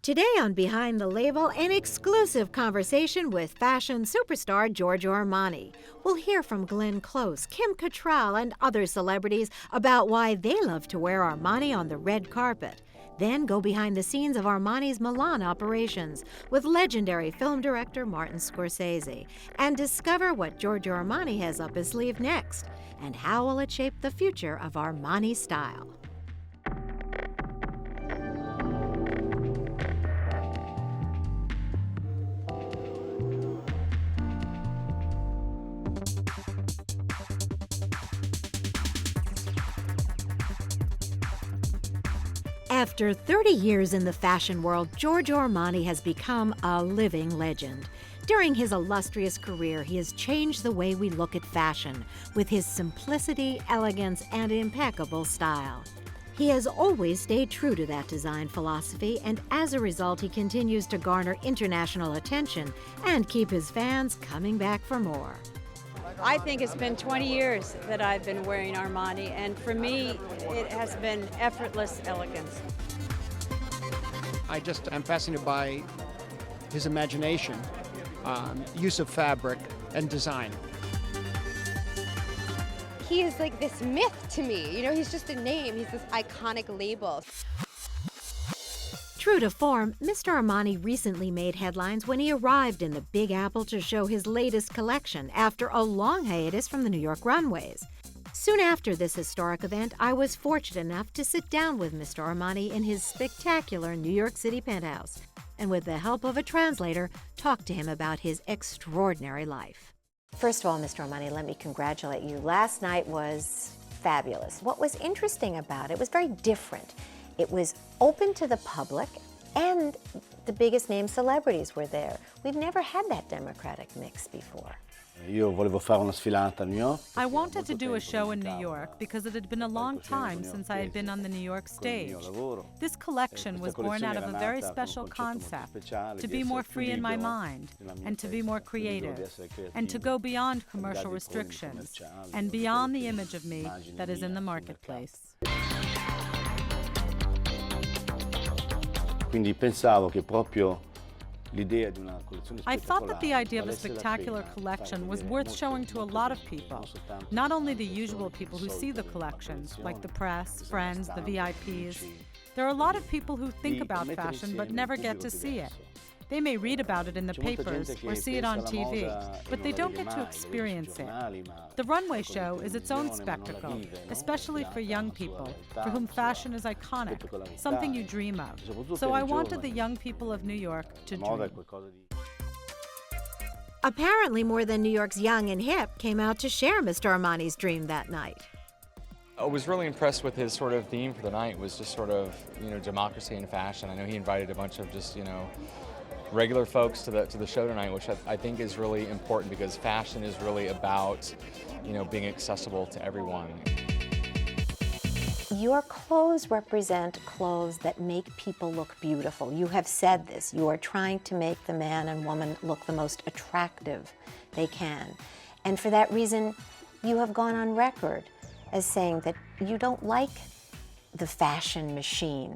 Today on Behind the Label, an exclusive conversation with fashion superstar Giorgio Armani. We'll hear from Glenn Close, Kim Cattrall, and other celebrities about why they love to wear Armani on the red carpet. Then go behind the scenes of Armani's Milan operations with legendary film director Martin Scorsese and discover what Giorgio Armani has up his sleeve next and how will it shape the future of Armani style. After 30 years in the fashion world, Giorgio Armani has become a living legend. During his illustrious career, he has changed the way we look at fashion with his simplicity, elegance, and impeccable style. He has always stayed true to that design philosophy, and as a result, he continues to garner international attention and keep his fans coming back for more. I think it's been 20 years that I've been wearing Armani, and for me, it has been effortless elegance. I'm fascinated by his imagination, use of fabric, and design. He is like this myth to me. You know, he's just a name. He's this iconic label. True to form, Mr. Armani recently made headlines when he arrived in the Big Apple to show his latest collection after a long hiatus from the New York runways. Soon after this historic event, I was fortunate enough to sit down with Mr. Armani in his spectacular New York City penthouse, and with the help of a translator, talk to him about his extraordinary life. First of all, Mr. Armani, let me congratulate you. Last night was fabulous. What was interesting about it was very different. It was open to the public, and the biggest name celebrities were there. We've never had that democratic mix before. I wanted to do a show in New York because it had been a long time since I had been on the New York stage. This collection was born out of a very special concept, to be more free in my mind, and to be more creative, and to go beyond commercial restrictions, and beyond the image of me that is in the marketplace. I thought that the idea of a spectacular collection was worth showing to a lot of people, not only the usual people who see the collections, like the press, friends, the VIPs. There are a lot of people who think about fashion but never get to see it. They may read about it in the papers or see it on TV, but they don't get to experience it. The runway show is its own spectacle, especially for young people, for whom fashion is iconic, something you dream of. So I wanted the young people of New York to dream. Apparently, more than New York's young and hip came out to share Mr. Armani's dream that night. I was really impressed with his sort of theme for the night was just sort of, democracy in fashion. I know he invited a bunch of just, regular folks to the show tonight, which I think is really important because fashion is really about, being accessible to everyone. Your clothes represent clothes that make people look beautiful. You have said this. You are trying to make the man and woman look the most attractive they can. And for that reason, you have gone on record as saying that you don't like the fashion machine,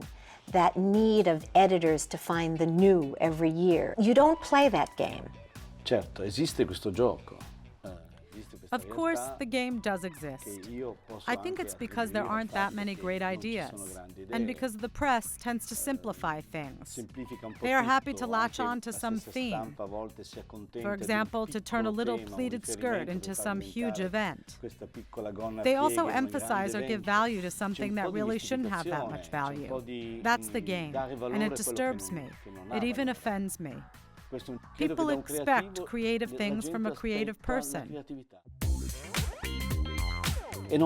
that need of editors to find the new every year. You don't play that game. Certo, esiste questo gioco. Of course, the game does exist. I think it's because there aren't that many great ideas, and because the press tends to simplify things. They are happy to latch on to some theme. For example, to turn a little pleated skirt into some huge event. They also emphasize or give value to something that really shouldn't have that much value. That's the game, and it disturbs me. It even offends me. People expect creative things from a creative person. It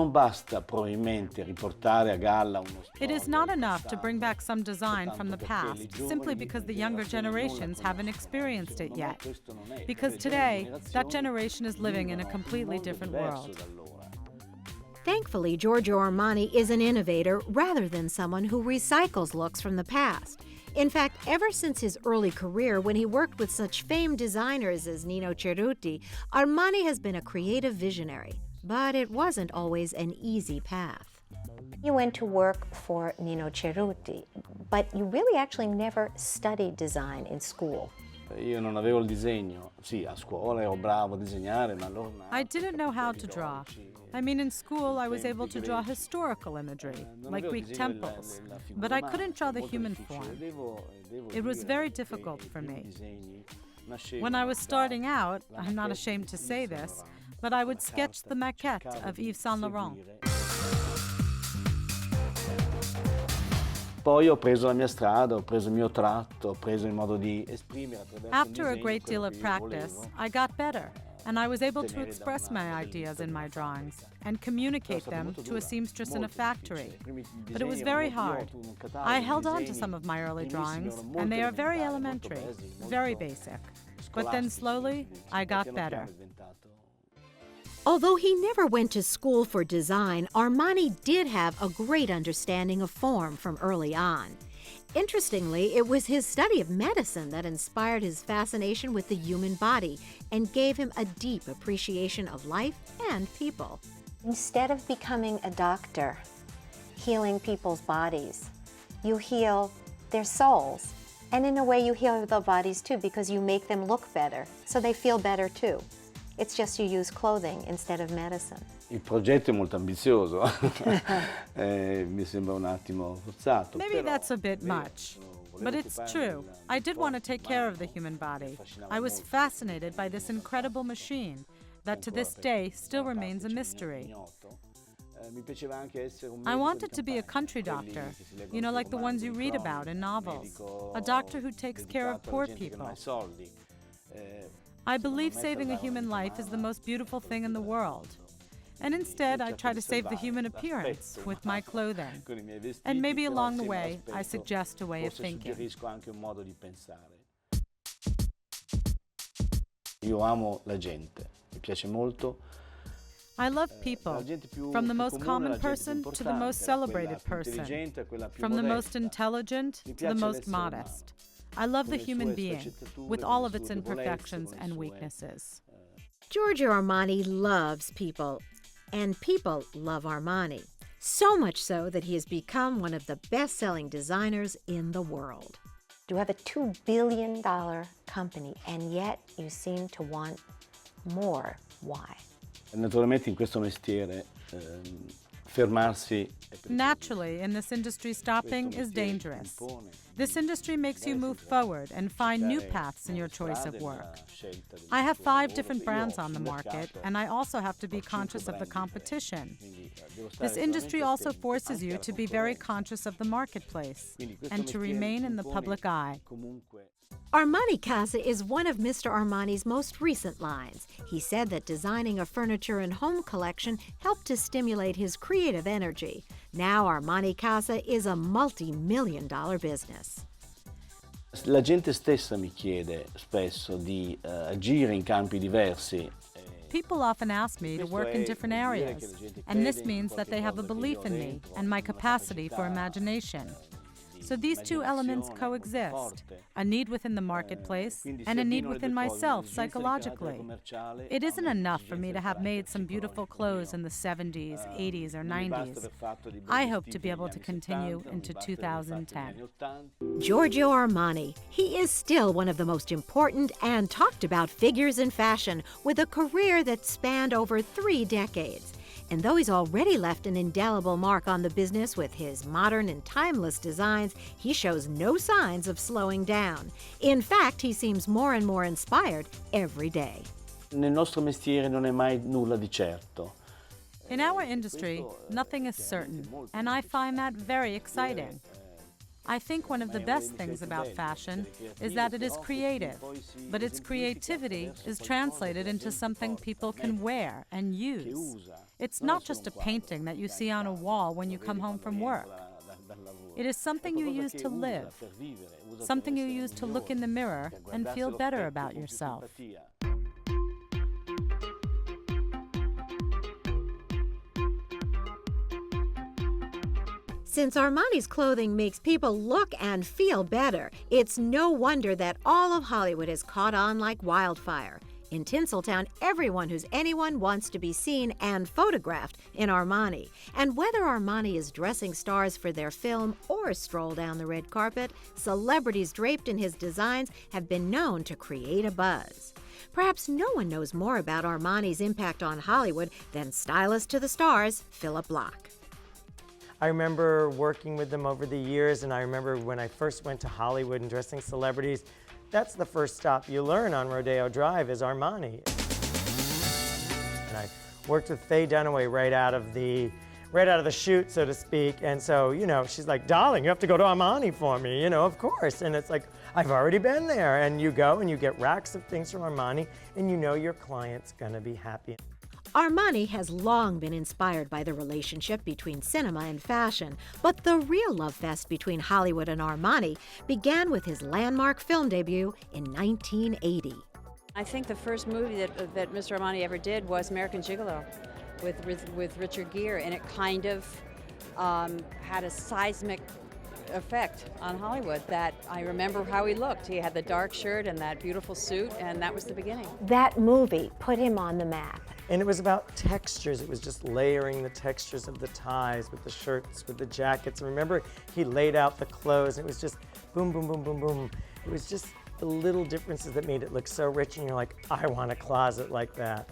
is not enough to bring back some design from the past simply because the younger generations haven't experienced it yet. Because today, that generation is living in a completely different world. Thankfully, Giorgio Armani is an innovator rather than someone who recycles looks from the past. In fact, ever since his early career, when he worked with such famed designers as Nino Cerruti, Armani has been a creative visionary. But it wasn't always an easy path. You went to work for Nino Cerruti. but you really actually never studied design in school. Io non avevo il disegno. Sì, a scuola ero bravo a disegnare, ma allora... I didn't know how to draw. I mean, in school, I was able to draw historical imagery, like Greek temples, but I couldn't draw the human form. It was very difficult for me. When I was starting out, I'm not ashamed to say this, but I would sketch the maquette of Yves Saint Laurent. Poi ho preso la mia strada, ho preso il mio tratto, ho preso il modo di esprimere attraverso After a great deal of practice, I got better, and I was able to express my ideas in my drawings and communicate them to a seamstress in a factory. But it was very hard. I held on to some of my early drawings, and they are very elementary, very basic. But then slowly, I got better. Although he never went to school for design, Armani did have a great understanding of form from early on. Interestingly, it was his study of medicine that inspired his fascination with the human body and gave him a deep appreciation of life and people. Instead of becoming a doctor, healing people's bodies, you heal their souls. And in a way, you heal their bodies too, because you make them look better, so they feel better too. It's just you use clothing instead of medicine. Il progetto è molto ambizioso, mi sembra un attimo forzato. Maybe that's a bit much, but it's true. I did want to take care of the human body. I was fascinated by this incredible machine that to this day still remains a mystery. I wanted to be a country doctor, you know, like the ones you read about in novels. A doctor who takes care of poor people. I believe saving a human life is the most beautiful thing in the world. And instead, I try to save the human appearance with my clothing. And maybe along the way, I suggest a way of thinking. Io amo la gente, mi piace molto. I love people, from the most common person to the most celebrated person, from the most intelligent to the most modest. I love the human being, with all of its imperfections and weaknesses. Giorgio Armani loves people, and people love Armani. So much so that he has become one of the best-selling designers in the world. You have a $2 billion company, and yet you seem to want more. Why? Naturalmente in questo mestiere fermarsi. Naturally, in this industry, stopping is dangerous. This industry makes you move forward and find new paths in your choice of work. I have 5 different brands on the market, and I also have to be conscious of the competition. This industry also forces you to be very conscious of the marketplace and to remain in the public eye. Armani Casa is one of Mr. Armani's most recent lines. He said that designing a furniture and home collection helped to stimulate his creative energy. Now Armani Casa is a multi-million-dollar business. La gente stessa mi chiede spesso di agire in campi diversi. People often ask me to work in different areas, and this means that they have a belief in me and my capacity for imagination. So these two elements coexist, a need within the marketplace and a need within myself psychologically. It isn't enough for me to have made some beautiful clothes in the 70s, 80s, or 90s. I hope to be able to continue into 2010. Giorgio Armani. He is still one of the most important and talked about figures in fashion, with a career that spanned over 3 decades. And though he's already left an indelible mark on the business with his modern and timeless designs, he shows no signs of slowing down. In fact, he seems more and more inspired every day. Nel nostro mestiere non è mai nulla di certo. In our industry, nothing is certain, and I find that very exciting. I think one of the best things about fashion is that it is creative, but its creativity is translated into something people can wear and use. It's not just a painting that you see on a wall when you come home from work. It is something you use to live, something you use to look in the mirror and feel better about yourself. Since Armani's clothing makes people look and feel better, it's no wonder that all of Hollywood has caught on like wildfire. In Tinseltown, everyone who's anyone wants to be seen and photographed in Armani. And whether Armani is dressing stars for their film or stroll down the red carpet, celebrities draped in his designs have been known to create a buzz. Perhaps no one knows more about Armani's impact on Hollywood than stylist to the stars, Philip Block. I remember working with them over the years, and I remember when I first went to Hollywood and dressing celebrities, that's the first stop you learn on Rodeo Drive is Armani. And I worked with Faye Dunaway right out of the shoot, so to speak. And so, she's like, darling, you have to go to Armani for me, of course. And it's like, I've already been there. And you go and you get racks of things from Armani, and your client's gonna be happy. Armani has long been inspired by the relationship between cinema and fashion, but the real love fest between Hollywood and Armani began with his landmark film debut in 1980. I think the first movie that Mr. Armani ever did was American Gigolo with Richard Gere, and it kind of had a seismic effect on Hollywood that I remember how he looked. He had the dark shirt and that beautiful suit, and that was the beginning. That movie put him on the map. And it was about textures. It was just layering the textures of the ties with the shirts, with the jackets. And remember, he laid out the clothes. And it was just boom, boom, boom, boom, boom. It was just the little differences that made it look so rich. And you're like, I want a closet like that.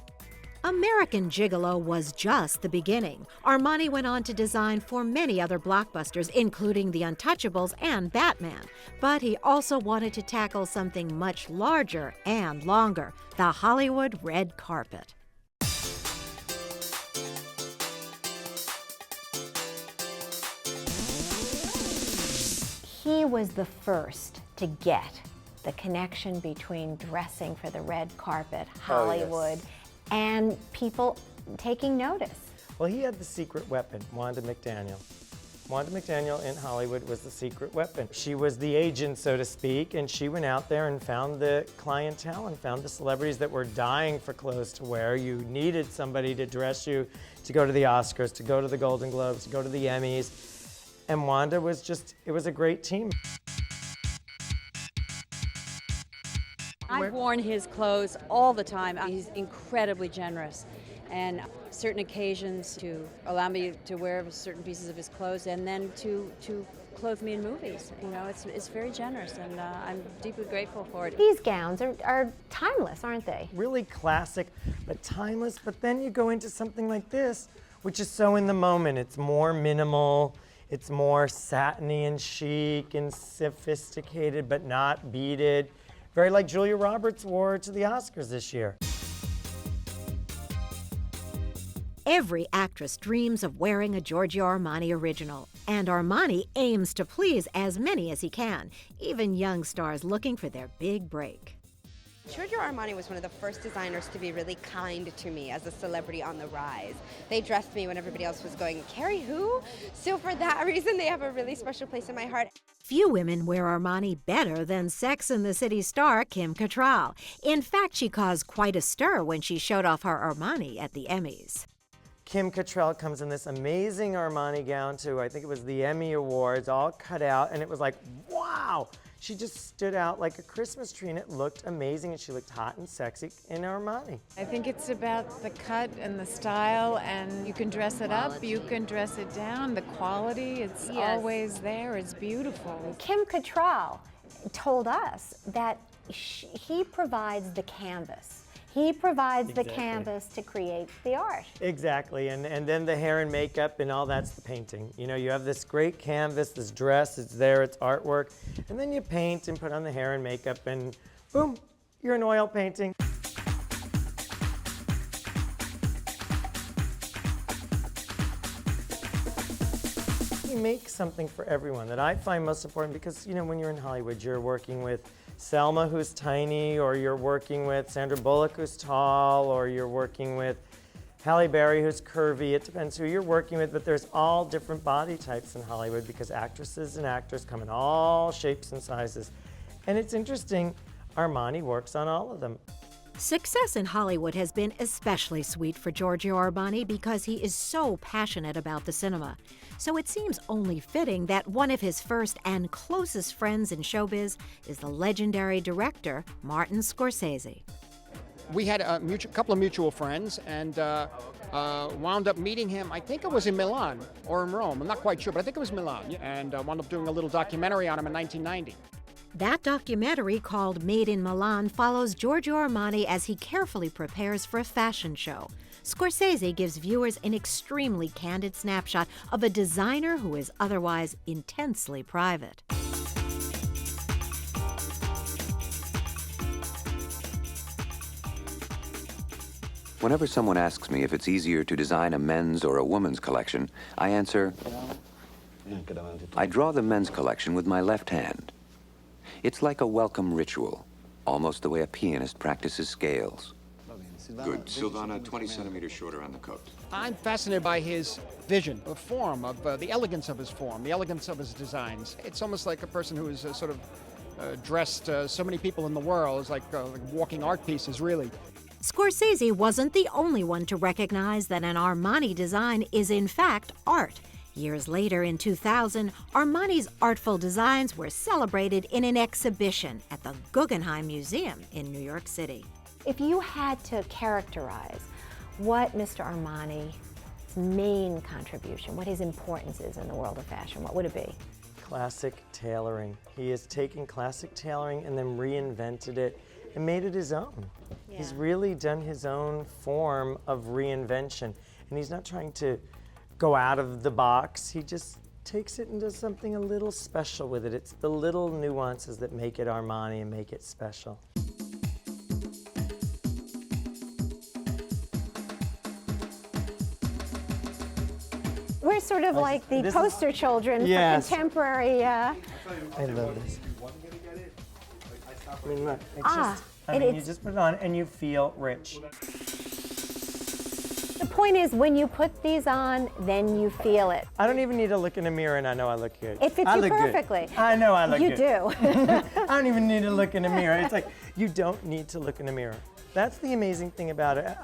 American Gigolo was just the beginning. Armani went on to design for many other blockbusters, including The Untouchables and Batman. But he also wanted to tackle something much larger and longer, the Hollywood red carpet. He was the first to get the connection between dressing for the red carpet, Hollywood, and people taking notice. Well, he had the secret weapon, Wanda McDaniel. Wanda McDaniel in Hollywood was the secret weapon. She was the agent, so to speak, and she went out there and found the clientele and found the celebrities that were dying for clothes to wear. You needed somebody to dress you to go to the Oscars, to go to the Golden Globes, to go to the Emmys. And Wanda was just, it was a great team. I've worn his clothes all the time. He's incredibly generous, and certain occasions to allow me to wear certain pieces of his clothes, and then to clothe me in movies. It's very generous, and I'm deeply grateful for it. These gowns are timeless, aren't they? Really classic, but timeless. But then you go into something like this, which is so in the moment. It's more minimal. It's more satiny and chic and sophisticated, but not beaded. Very like Julia Roberts wore to the Oscars this year. Every actress dreams of wearing a Giorgio Armani original, and Armani aims to please as many as he can, even young stars looking for their big break. Giorgio Armani was one of the first designers to be really kind to me as a celebrity on the rise. They dressed me when everybody else was going, Carrie who? So for that reason, they have a really special place in my heart. Few women wear Armani better than Sex and the City star Kim Cattrall. In fact, she caused quite a stir when she showed off her Armani at the Emmys. Kim Cattrall comes in this amazing Armani gown to, I think it was the Emmy Awards, all cut out, and it was like, wow! She just stood out like a Christmas tree, and it looked amazing, and she looked hot and sexy in Armani. I think it's about the cut and the style, and you can dress it up, you can dress it down. The quality, it's always there, it's beautiful. Kim Cattrall told us that he provides the canvas. He provides the canvas to create the art. Exactly, and then the hair and makeup and all that's the painting. You have this great canvas, this dress, it's there, it's artwork, and then you paint and put on the hair and makeup and boom, you're an oil painting. You make something for everyone that I find most important because, when you're in Hollywood, you're working with Selma, who's tiny, or you're working with Sandra Bullock, who's tall, or you're working with Halle Berry, who's curvy. It depends who you're working with, but there's all different body types in Hollywood because actresses and actors come in all shapes and sizes. And it's interesting, Armani works on all of them. Success in Hollywood has been especially sweet for Giorgio Armani because he is so passionate about the cinema. So it seems only fitting that one of his first and closest friends in showbiz is the legendary director, Martin Scorsese. We had a couple of mutual friends and wound up meeting him, I think it was in Milan or in Rome. I'm not quite sure, but I think it was Milan. And wound up doing a little documentary on him in 1990. That documentary, called Made in Milan, follows Giorgio Armani as he carefully prepares for a fashion show. Scorsese gives viewers an extremely candid snapshot of a designer who is otherwise intensely private. Whenever someone asks me if it's easier to design a men's or a woman's collection, I answer, I draw the men's collection with my left hand. It's like a welcome ritual, almost the way a pianist practices scales. Good. Silvana, 20 centimeters shorter on the coat. I'm fascinated by his vision of form, of the elegance of his form, the elegance of his designs. It's almost like a person who is sort of dressed so many people in the world. It's like walking art pieces, really. Scorsese wasn't the only one to recognize that an Armani design is in fact art. Years later, in 2000, Armani's artful designs were celebrated in an exhibition at the Guggenheim Museum in New York City. If you had to characterize what Mr. Armani's main contribution, what his importance is in the world of fashion, what would it be? Classic tailoring. He has taken classic tailoring and then reinvented it and made it his own. Yeah. He's really done his own form of reinvention. And he's not trying to go out of the box. He just takes it and does something a little special with it. It's the little nuances that make it Armani and make it special. We're sort of like the poster children for contemporary. I love this. I mean, look, you just put it on and you feel rich. The point is, when you put these on, then you feel it. I don't even need to look in a mirror and I know I look good. It fits you perfectly. I know I look good. You do. I don't even need to look in a mirror. It's like, you don't need to look in a mirror. That's the amazing thing about it.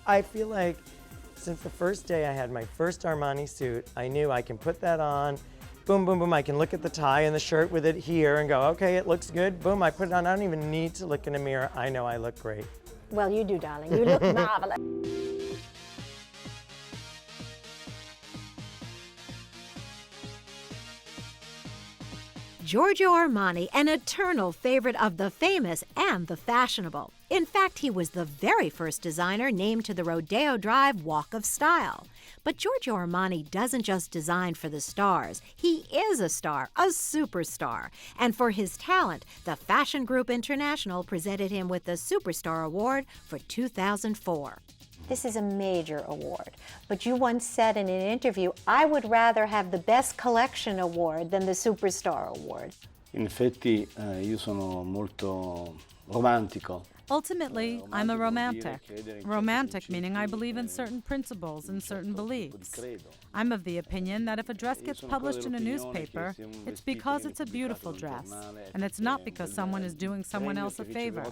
I feel like since the first day I had my first Armani suit, I knew I can put that on, boom, boom, boom. I can look at the tie and the shirt with it here and go, okay, it looks good. Boom, I put it on. I don't even need to look in a mirror. I know I look great. Well, you do, darling. You look marvelous. Giorgio Armani, an eternal favorite of the famous and the fashionable. In fact, he was the very first designer named to the Rodeo Drive Walk of Style. But Giorgio Armani doesn't just design for the stars. He is a star, a superstar. And for his talent, the Fashion Group International presented him with the Superstar Award for 2004. This is a major award, but you once said in an interview, I would rather have the Best Collection Award than the Superstar Award. In effetti, io sono molto romantico. Ultimately, I'm a romantic. Romantic meaning I believe in certain principles and certain beliefs. I'm of the opinion that if a dress gets published in a newspaper, it's because it's a beautiful dress, and it's not because someone is doing someone else a favor.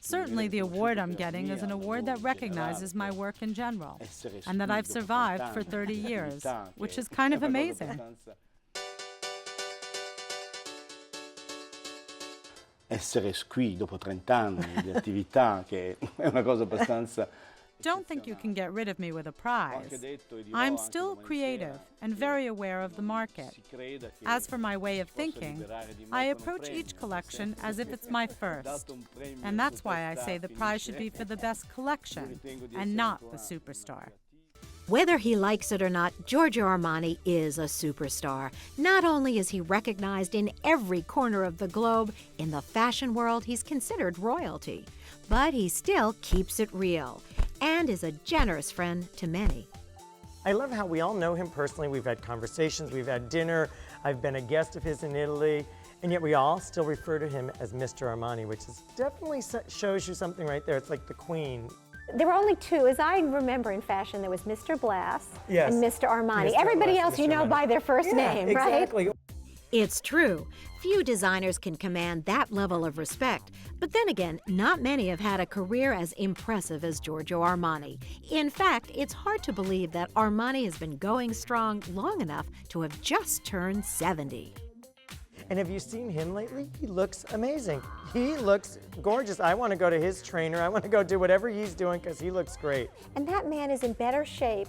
Certainly the award I'm getting is an award that recognizes my work in general, and that I've survived for 30 years, which is kind of amazing. Essere qui dopo 30 anni di attività, che è una cosa abbastanza... Don't think you can get rid of me with a prize. I'm still creative and very aware of the market. As for my way of thinking, I approach each collection as if it's my first. And that's why I say the prize should be for the best collection and not the superstar. Whether he likes it or not, Giorgio Armani is a superstar. Not only is he recognized in every corner of the globe, in the fashion world he's considered royalty, but he still keeps it real and is a generous friend to many. I love how we all know him personally. We've had conversations, we've had dinner, I've been a guest of his in Italy, and yet we all still refer to him as Mr. Armani, which is definitely shows you something right there. It's like the queen. There were only two, as I remember in fashion, there was Mr. Blass and Mr. Armani. Mr. Everybody Blass, else Mr. you know Armani. by their first name, right? Exactly. It's true. Few designers can command that level of respect. But then again, not many have had a career as impressive as Giorgio Armani. In fact, it's hard to believe that Armani has been going strong long enough to have just turned 70. And have you seen him lately? He looks amazing. He looks gorgeous. I want to go to his trainer. I want to go do whatever he's doing because he looks great. And that man is in better shape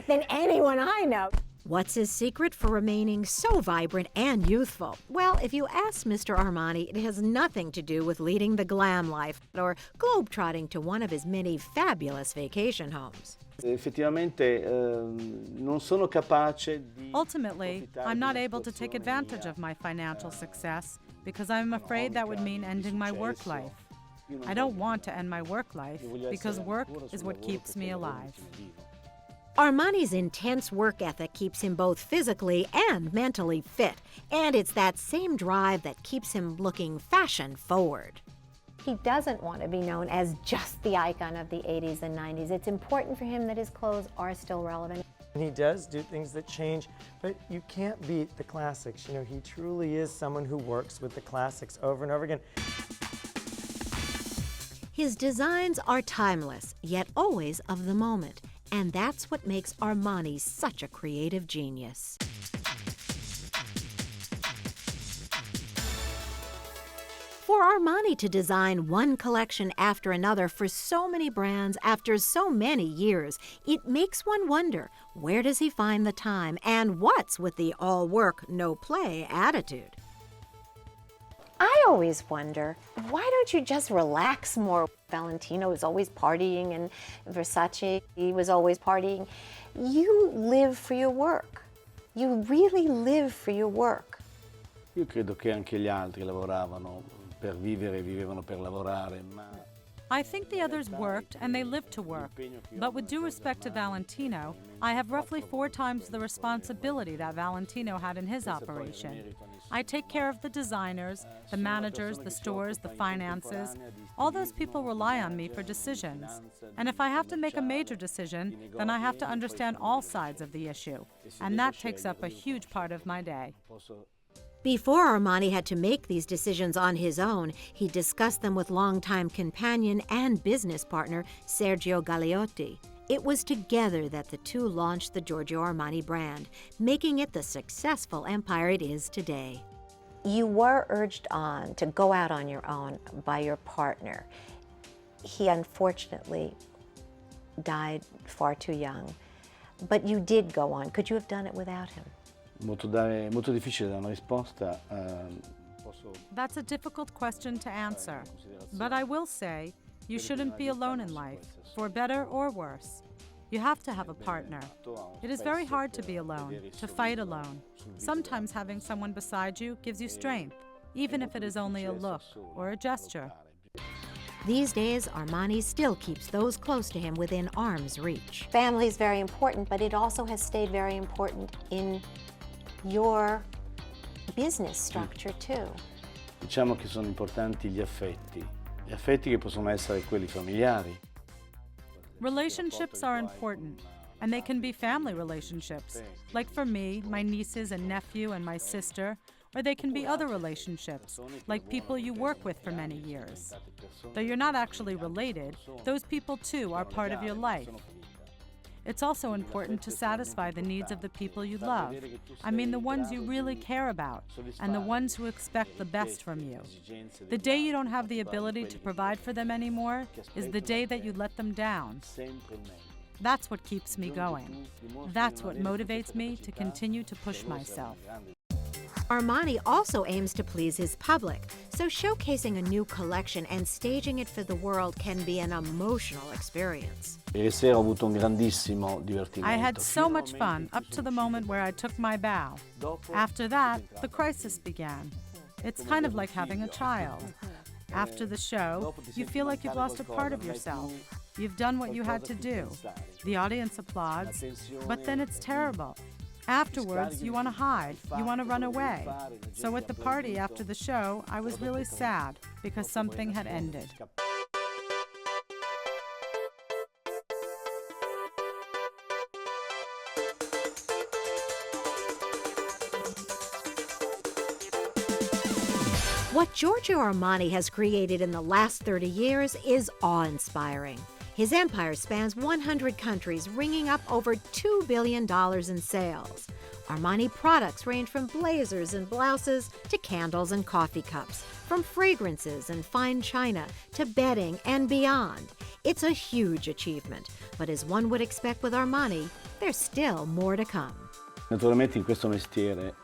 than anyone I know. What's his secret for remaining so vibrant and youthful? Well, if you ask Mr. Armani, it has nothing to do with leading the glam life or globetrotting to one of his many fabulous vacation homes. Ultimately, I'm not able to take advantage of my financial success because I'm afraid that would mean ending my work life. I don't want to end my work life because work is what keeps me alive. Armani's intense work ethic keeps him both physically and mentally fit, and it's that same drive that keeps him looking fashion forward. He doesn't want to be known as just the icon of the 80s and 90s. It's important for him that his clothes are still relevant. He does do things that change, but you can't beat the classics. You know, he truly is someone who works with the classics over and over again. His designs are timeless, yet always of the moment. And that's what makes Armani such a creative genius. For Armani to design one collection after another for so many brands after so many years, it makes one wonder, where does he find the time and what's with the all work, no play attitude? I always wonder, why don't you just relax more? Valentino was always partying, and Versace, he was always partying. You live for your work. You really live for your work. Io credo che anche gli altri lavoravano per vivere, vivevano per lavorare, ma I think the others worked and they lived to work. But with due respect to Valentino, I have roughly 4 times the responsibility that Valentino had in his operation. I take care of the designers, the managers, the stores, the finances. All those people rely on me for decisions. And if I have to make a major decision, then I have to understand all sides of the issue. And that takes up a huge part of my day. Before Armani had to make these decisions on his own, he discussed them with longtime companion and business partner Sergio Galeotti. It was together that the two launched the Giorgio Armani brand, making it the successful empire it is today. You were urged on to go out on your own by your partner. He unfortunately died far too young, but you did go on. Could you have done it without him? molto difficile dare una risposta. That's a difficult question to answer, but I will say you shouldn't be alone in life, for better or worse. You have to have a partner. It is very hard to be alone, to fight alone. Sometimes having someone beside you gives you strength, even if it is only a look or a gesture. These days, Armani still keeps those close to him within arm's reach. Family is very important, but it also has stayed very important in your business structure too. Diciamo che sono importanti gli affetti che possono essere quelli familiari. Relationships are important, and they can be family relationships, like for me, my nieces and nephew and my sister, or they can be other relationships, like people you work with for many years. Though you're not actually related, those people too are part of your life. It's also important to satisfy the needs of the people you love. I mean the ones you really care about, and the ones who expect the best from you. The day you don't have the ability to provide for them anymore is the day that you let them down. That's what keeps me going. That's what motivates me to continue to push myself. Armani also aims to please his public, so showcasing a new collection and staging it for the world can be an emotional experience. Ieri sera ho avuto un grandissimo divertimento. I had so much fun up to the moment where I took my bow. After that, the crisis began. It's kind of like having a child. After the show, you feel like you've lost a part of yourself. You've done what you had to do. The audience applauds, but then it's terrible. Afterwards, you want to hide, you want to run away. So at the party after the show, I was really sad because something had ended. What Giorgio Armani has created in the last 30 years is awe-inspiring. His empire spans 100 countries, ringing up over $2 billion in sales. Armani products range from blazers and blouses to candles and coffee cups, from fragrances and fine china to bedding and beyond. It's a huge achievement, but as one would expect with Armani, there's still more to come. Naturalmente in questo mestiere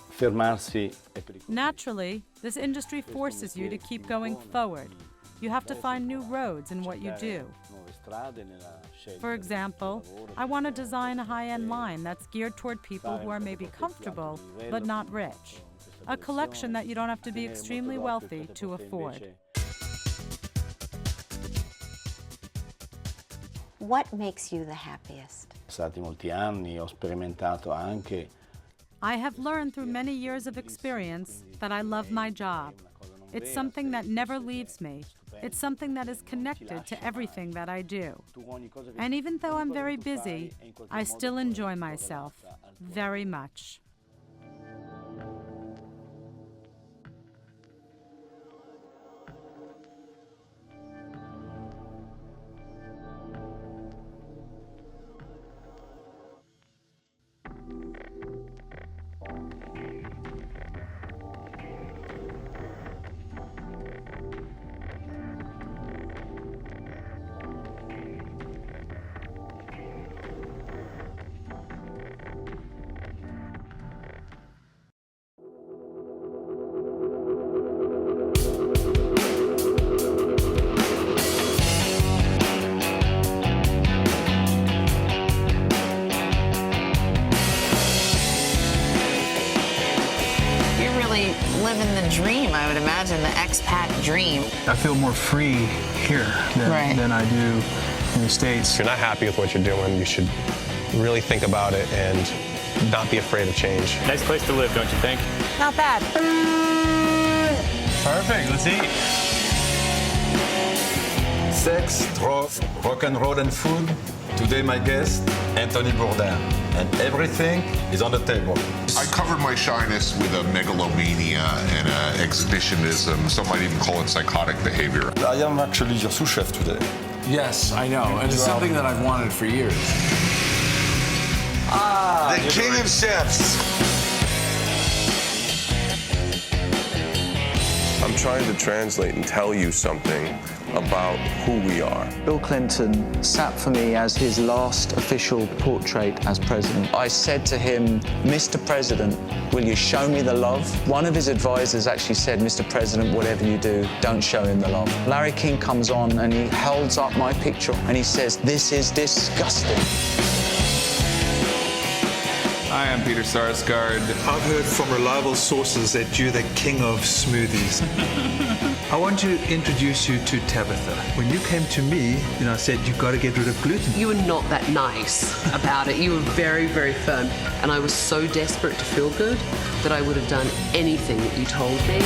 fermarsi è pericoloso. Naturally, this industry forces you to keep going forward. You have to find new roads in what you do. For example, I want to design a high-end line that's geared toward people who are maybe comfortable but not rich. A collection that you don't have to be extremely wealthy to afford. What makes you the happiest? Passati molti anni, ho sperimentato anche. I have learned through many years of experience that I love my job. It's something that never leaves me. It's something that is connected to everything that I do. And even though I'm very busy, I still enjoy myself very much. Living the dream, I would imagine, the expat dream. I feel more free here than I do in the States. If you're not happy with what you're doing, you should really think about it and not be afraid of change. Nice place to live, don't you think? Not bad. Perfect, let's eat. Sex, drugs, rock and roll and food. Today my guest, Anthony Bourdain. And everything is on the table. I covered my shyness with a megalomania and exhibitionism. Some might even call it psychotic behavior. I am actually your sous chef today. Yes, I know, and it's something that I've wanted for years. The king of chefs. I'm trying to translate and tell you something about who we are. Bill Clinton sat for me as his last official portrait as president. I said to him, Mr. President, will you show me the love? One of his advisors actually said, Mr. President, whatever you do, don't show him the love. Larry King comes on and he holds up my picture and he says, this is disgusting. Hi, I'm Peter Sarsgaard. I've heard from reliable sources that you're the king of smoothies. I want to introduce you to Tabitha. When you came to me, I said, you've got to get rid of gluten. You were not that nice about it. You were very, very firm. And I was so desperate to feel good that I would have done anything that you told me.